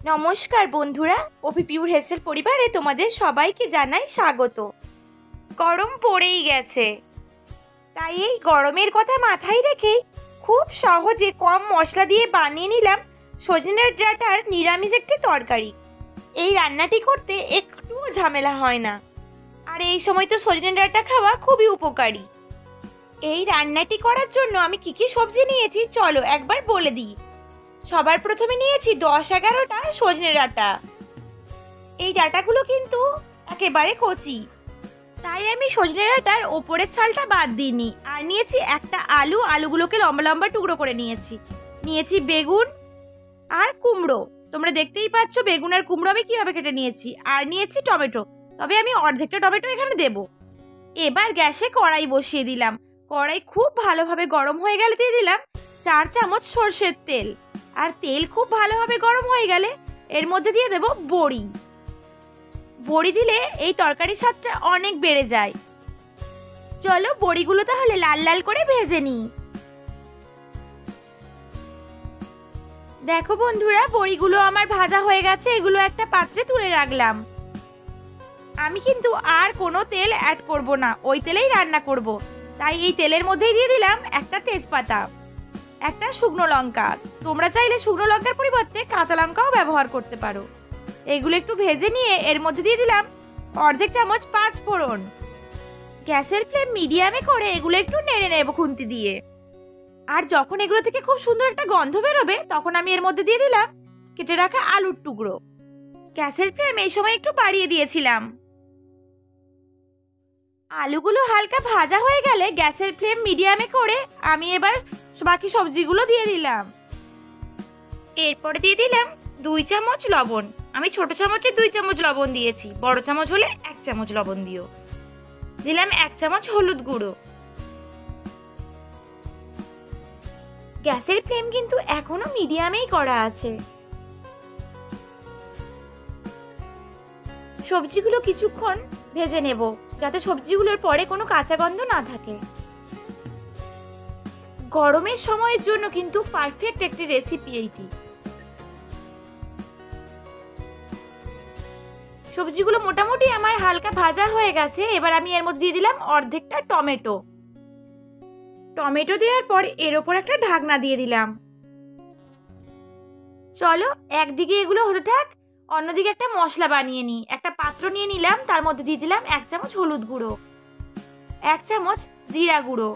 নমস্কার বন্ধুরা, অভি পিউর হেসেল পরিবারে তোমাদের সবাইকে জানাই স্বাগত। গরম পড়েই গেছে, তাই এই গরমের কথা মাথায় রেখেই খুব সহজে কম মশলা দিয়ে বানিয়ে নিলাম সজনের ডাঁটার নিরামিষ একটি তরকারি। এই রান্নাটি করতে একটুও ঝামেলা হয় না, আর এই সময় তো সজনের ডাঁটা খাওয়া খুবই উপকারী। এই রান্নাটি করার জন্য আমি কি কি সবজি নিয়েছি চলো একবার বলে দিই। সবার প্রথমে নিয়েছি 10-11টা সজনে ডাঁটা। এই ডাঁটাগুলো কিন্তু একেবারে কচি, তাই আমি সজনে ডাঁটার ওপরের ছালটা বাদ দিইনি। আর নিয়েছি একটা আলু, আলুগুলোকে লম্বা লম্বা টুকরো করে নিয়েছি বেগুন আর কুমড়ো। তোমরা দেখতেই পাচ্ছ বেগুন আর কুমড়ো আমি কিভাবে কেটে নিয়েছি। আর নিয়েছি টমেটো, তবে আমি অর্ধেকটা টমেটো এখানে দেব। এবার গ্যাসে কড়াই বসিয়ে দিলাম। কড়াই খুব ভালোভাবে গরম হয়ে গেলে দিয়ে দিলাম 4 চামচ সর্ষের তেল। আর তেল খুব ভালোভাবে গরম হয়ে গেলে এর মধ্যে দিয়ে দেব বড়ি। বড়ি দিলে এই তরকারির স্বাদটা অনেক বেড়ে যায়। চলো বড়িগুলো তাহলে লাল লাল করে ভেজে নিই। দেখো বন্ধুরা, বড়িগুলো আমার ভাজা হয়ে গেছে, এগুলো একটা পাত্রে তুলে রাখলাম। আমি কিন্তু আর কোনো তেল অ্যাড করব না, ওই তেলেই রান্না করব। তাই এই তেলের মধ্যেই দিয়ে দিলাম একটা তেজপাতা, একটা শুকনো লঙ্কা। তোমরা চাইলে শুকনো লঙ্কার পরিবর্তে কাঁচা লঙ্কাও ব্যবহার করতে পারো। এগুলো একটু ভেজে নিয়ে এর মধ্যে দিয়ে দিলাম অর্ধেক চামচ 5 ফোড়ন। গ্যাসের ফ্লেম মিডিয়ামে করে এগুলো একটু নেড়ে নেব খুন্তি দিয়ে। আর যখন এগুলো থেকে খুব সুন্দর একটা গন্ধ বেরোবে তখন আমি এর মধ্যে দিয়ে দিলাম কেটে রাখা আলুর টুকরো। গ্যাসের ফ্লেম এই সময় একটু বাড়িয়ে দিয়েছিলাম। আলুগুলো হালকা ভাজা হয়ে গেলে গ্যাসের ফ্লেম মিডিয়ামে করে আমি এবার বাকি সবজিগুলো দিয়ে দিলাম। এরপরে দিয়ে দিলাম 2 চামচ লবণ। আমি ছোট চামচে 2 চামচ লবণ দিয়েছি, বড় চামচ হলে 1 চামচ লবণ দিও। দিলাম 1 চামচ হলুদ গুঁড়ো। গ্যাসের ফ্লেম কিন্তু এখনো মিডিয়ামেই করা আছে। সবজিগুলো কিছুক্ষণ ভেজে নেব যাতে সবজিগুলোর পরে কোনো কাঁচা গন্ধ না থাকে। গরমের সময়ের জন্য কিন্তু পারফেক্ট একটি রেসিপি এইটি। সবজিগুলো মোটামুটি আমার হালকা ভাজা হয়ে গেছে। এবার আমি এর মধ্যে দিয়ে দিলাম অর্ধেকটা টমেটো। টমেটো দেওয়ার পর এর ওপর একটা ঢাকনা দিয়ে দিলাম। চলো একদিকে এগুলো হতে থাক, অন্যদিকে একটা মশলা বানিয়ে নিই। একটা পাত্র নিয়ে নিলাম, তার মধ্যে দিয়ে দিলাম 1 চামচ হলুদ গুঁড়ো, 1 চামচ জিরা গুঁড়ো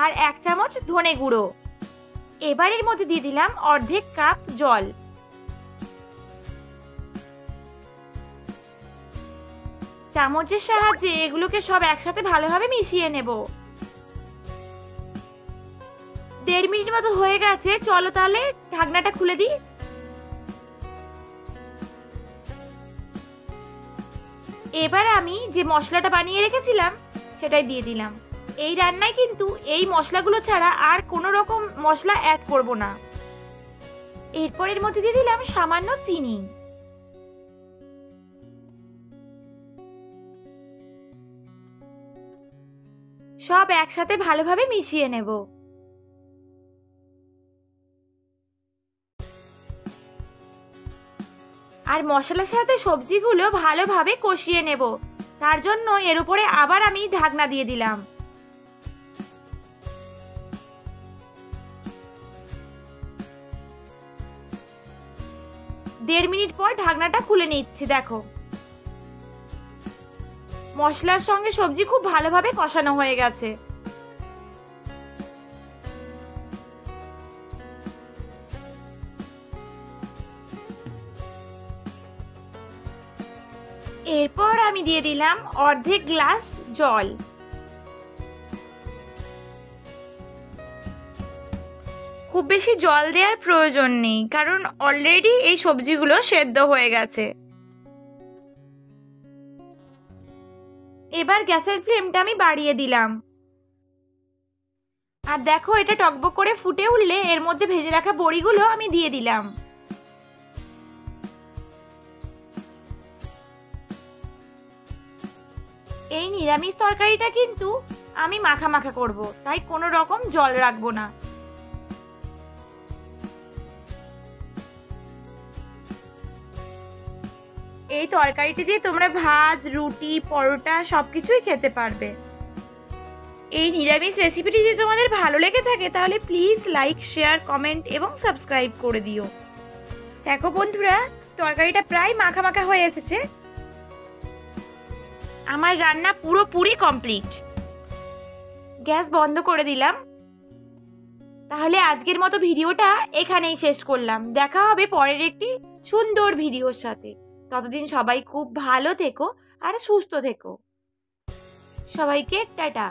আর 1 চামচ ধনে গুঁড়ো। এবার এর মধ্যে দিয়ে দিলাম অর্ধেক কাপ জল। চামচের সাহায্যে এগুলোকে সব একসাথে ভালোভাবে মিশিয়ে নেব। 1.5 মিনিট মতো হয়ে গেছে, চলো তাহলে ঢাকনাটা খুলে দিই। এবার আমি যে মশলাটা বানিয়ে রেখেছিলাম সেটাই দিয়ে দিলাম। এই রান্নায় কিন্তু এই মশলাগুলো ছাড়া আর কোনো রকম মশলা অ্যাড করব না। এরপর এর মধ্যে দিয়ে দিলাম সামান্য চিনি। সব একসাথে ভালোভাবে মিশিয়ে নেব। আর মশলার সাথে সবজিগুলো ভালোভাবে কষিয়ে নেব। তার জন্য এর উপরে আবার আমি ঢাকনা দিয়ে দিলাম। দেড় মিনিট পর ঢাকনাটা খুলে নিচ্ছি। দেখো মশলার সঙ্গে সবজি খুব ভালোভাবে কষানো হয়ে গেছে। এরপর আমি দিয়ে দিলাম অর্ধেক গ্লাস জল। খুব বেশি জল দেওয়ার প্রয়োজন নেই, কারণ অলরেডি এই সবজিগুলো সেদ্ধ হয়ে গেছে। এবার গ্যাসের ফ্লেমটা আমি বাড়িয়ে দিলাম। আর দেখো এটা টকবক করে ফুটে উঠলে এর মধ্যে ভেজে রাখা বড়িগুলো আমি দিয়ে দিলাম। এই নিরামিষ তরকারিটা কিন্তু আমি মাখা মাখা করব, তাই কোনো রকম জল রাখবো না। এই তরকারিটি দিয়ে তোমরা ভাত, রুটি, পরোটা সব কিছুই খেতে পারবে। এই নিরামিষ রেসিপিটি যদি তোমাদের ভালো লেগে থাকে তাহলে প্লিজ লাইক, শেয়ার, কমেন্ট এবং সাবস্ক্রাইব করে দিও। দেখো বন্ধুরা, তরকারিটা প্রায় মাখা মাখা হয়ে এসেছে। আমার রান্না পুরোপুরি কমপ্লিট। গ্যাস বন্ধ করে দিলাম। তাহলে আজকের মতো ভিডিওটা এখানেই শেষ করলাম। দেখা হবে পরের একটি সুন্দর ভিডিওর সাথে। ততদিন সবাই খুব ভালো থেকো আর সুস্থ থেকো। সবাইকে টাটা।